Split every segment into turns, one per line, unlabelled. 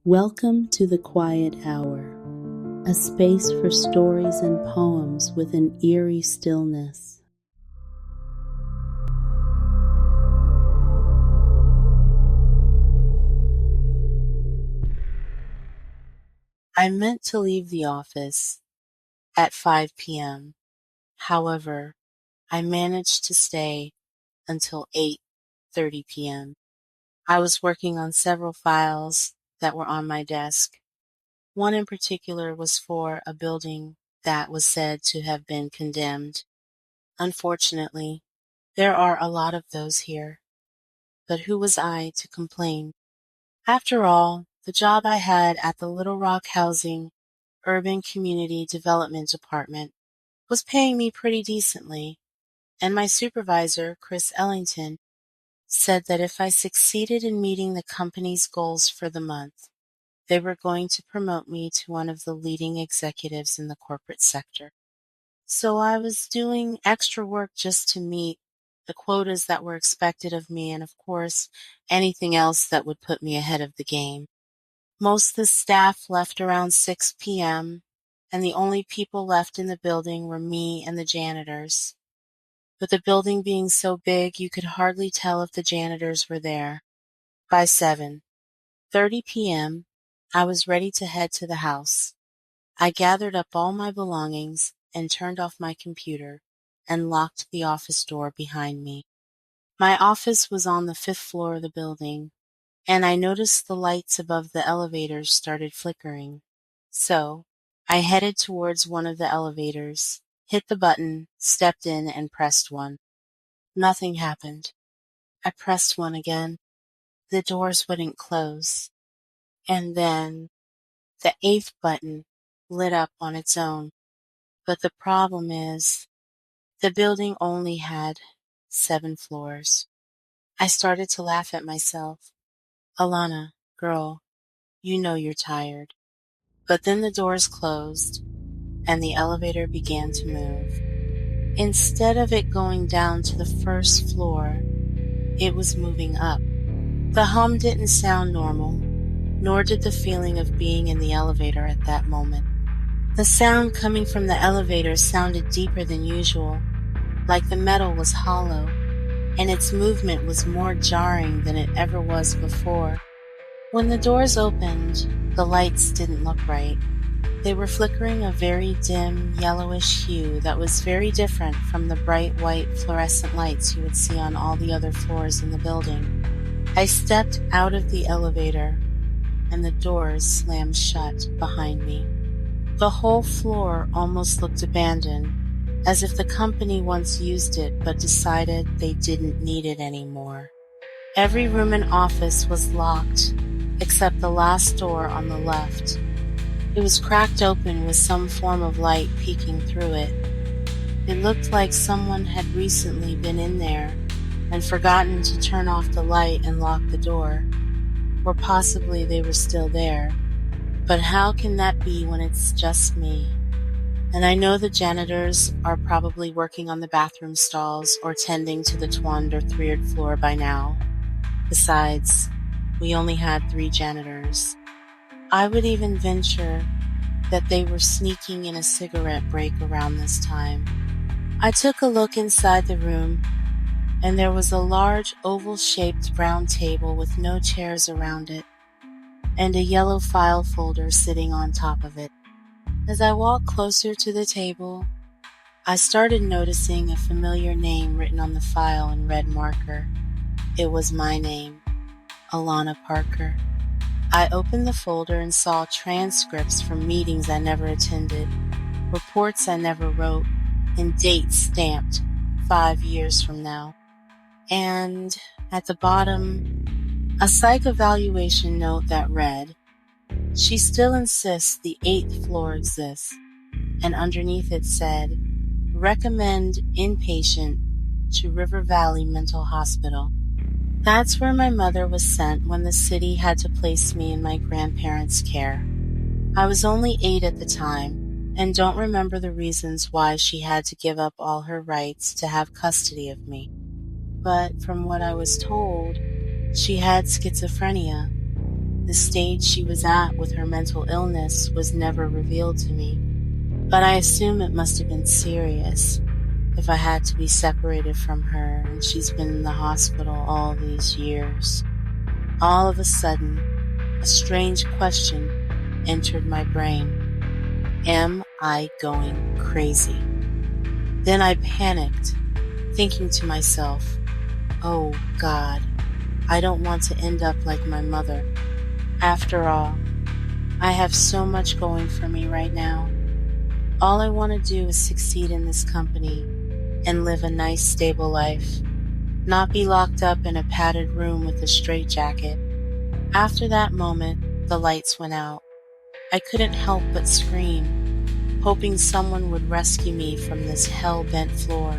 Welcome to the Quiet Hour, a space for stories and poems with an eerie stillness. I meant to leave the office at 5 p.m. However, I managed to stay until 8:30 p.m. I was working on several files that were on my desk. One in particular was for a building that was said to have been condemned. Unfortunately, there are a lot of those here. But who was I to complain? After all, the job I had at the Little Rock Housing Urban Community Development Department was paying me pretty decently, and my supervisor, Chris Ellington, said that if I succeeded in meeting the company's goals for the month, they were going to promote me to one of the leading executives in the corporate sector. So I was doing extra work just to meet the quotas that were expected of me and, of course, anything else that would put me ahead of the game. Most of the staff left around 6 p.m., and the only people left in the building were me and the janitors. With the building being so big, you could hardly tell if the janitors were there. By 7:30 p.m., I was ready to head to the house. I gathered up all my belongings and turned off my computer and locked the office door behind me. My office was on the 5th floor of the building, and I noticed the lights above the elevators started flickering. So I headed towards one of the elevators, hit the button, stepped in, and pressed one. Nothing happened. I pressed one again. The doors wouldn't close. And then the 8th button lit up on its own. But the problem is, the building only had 7 floors. I started to laugh at myself. Alana, girl, you know you're tired. But then the doors closed, and the elevator began to move. Instead of it going down to the 1st floor, it was moving up. The hum didn't sound normal, nor did the feeling of being in the elevator at that moment. The sound coming from the elevator sounded deeper than usual, like the metal was hollow, and its movement was more jarring than it ever was before. When the doors opened, the lights didn't look right. They were flickering a very dim, yellowish hue that was very different from the bright white fluorescent lights you would see on all the other floors in the building. I stepped out of the elevator, and the doors slammed shut behind me. The whole floor almost looked abandoned, as if the company once used it but decided they didn't need it anymore. Every room and office was locked, except the last door on the left. It was cracked open with some form of light peeking through it. It looked like someone had recently been in there and forgotten to turn off the light and lock the door. Or possibly they were still there. But how can that be when it's just me? And I know the janitors are probably working on the bathroom stalls or tending to the 2nd or 3rd floor by now. Besides, we only had 3 janitors. I would even venture that they were sneaking in a cigarette break around this time. I took a look inside the room, and there was a large oval-shaped brown table with no chairs around it, and a yellow file folder sitting on top of it. As I walked closer to the table, I started noticing a familiar name written on the file in red marker. It was my name, Alana Parker. I opened the folder and saw transcripts from meetings I never attended, reports I never wrote, and dates stamped 5 years from now. And at the bottom, a psych evaluation note that read, "She still insists the 8th floor exists," and underneath it said, "Recommend inpatient to River Valley Mental Hospital." That's where my mother was sent when the city had to place me in my grandparents' care. I was only 8 at the time, and don't remember the reasons why she had to give up all her rights to have custody of me. But from what I was told, she had schizophrenia. The stage she was at with her mental illness was never revealed to me, but I assume it must have been serious if I had to be separated from her and she's been in the hospital all these years. All of a sudden, a strange question entered my brain. Am I going crazy? Then I panicked, thinking to myself, oh God, I don't want to end up like my mother. After all, I have so much going for me right now. All I want to do is succeed in this company and live a nice, stable life, not be locked up in a padded room with a straitjacket. After that moment, the lights went out. I couldn't help but scream, hoping someone would rescue me from this hell-bent floor.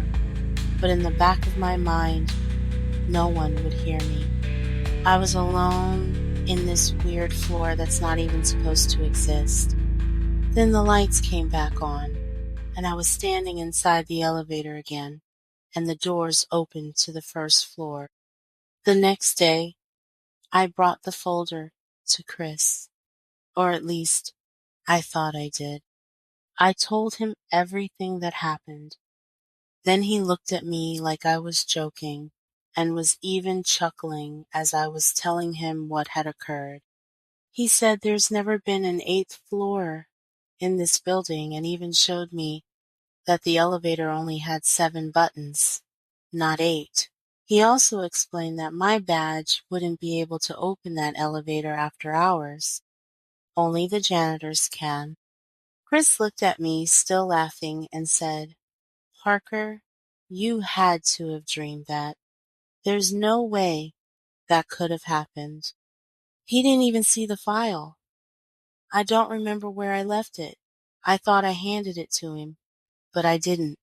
But in the back of my mind, no one would hear me. I was alone in this weird floor that's not even supposed to exist. Then the lights came back on, and I was standing inside the elevator again, and the doors opened to the first floor. The next day, I brought the folder to Chris, or at least I thought I did. I told him everything that happened. Then he looked at me like I was joking and was even chuckling as I was telling him what had occurred. He said there's never been an 8th floor in this building and even showed me that the elevator only had 7 buttons, not 8. He also explained that my badge wouldn't be able to open that elevator after hours. Only the janitors can. Chris looked at me, still laughing, and said, Parker, you had to have dreamed that. There's no way that could have happened. He didn't even see the file. I don't remember where I left it. I thought I handed it to him, but I didn't.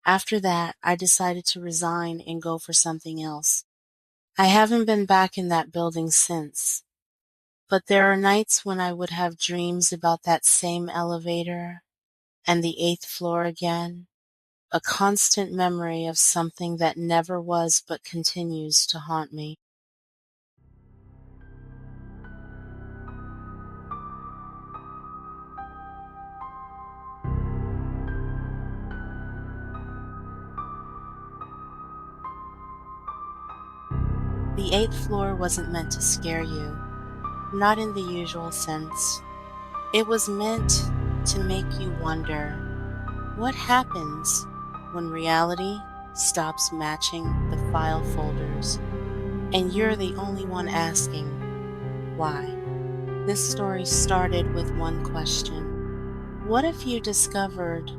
After that, I decided to resign and go for something else. I haven't been back in that building since, but there are nights when I would have dreams about that same elevator and the 8th floor again, a constant memory of something that never was but continues to haunt me. The 8th floor wasn't meant to scare you, not in the usual sense. It was meant to make you wonder, what happens when reality stops matching the file folders and you're the only one asking why? This story started with one question. What if you discovered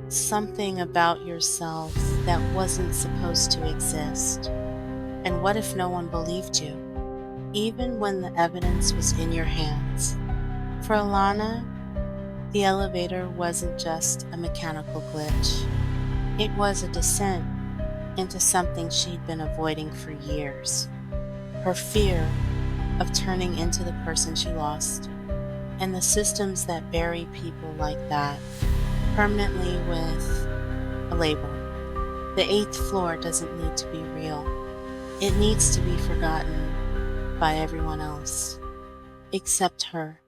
something about yourself that wasn't supposed to exist? And what if no one believed you, even when the evidence was in your hands? For Alana, the elevator wasn't just a mechanical glitch. It was a descent into something she'd been avoiding for years. Her fear of turning into the person she lost, and the systems that bury people like that permanently with a label. The 8th floor doesn't need to be real. It needs to be forgotten by everyone else, except her.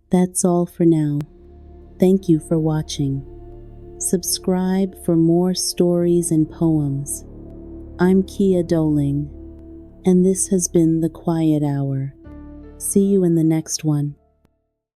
That's all for now. Thank you for watching. Subscribe for more stories and poems. I'm Keya Doling, and this has been The Quiet Hour. See you in the next one.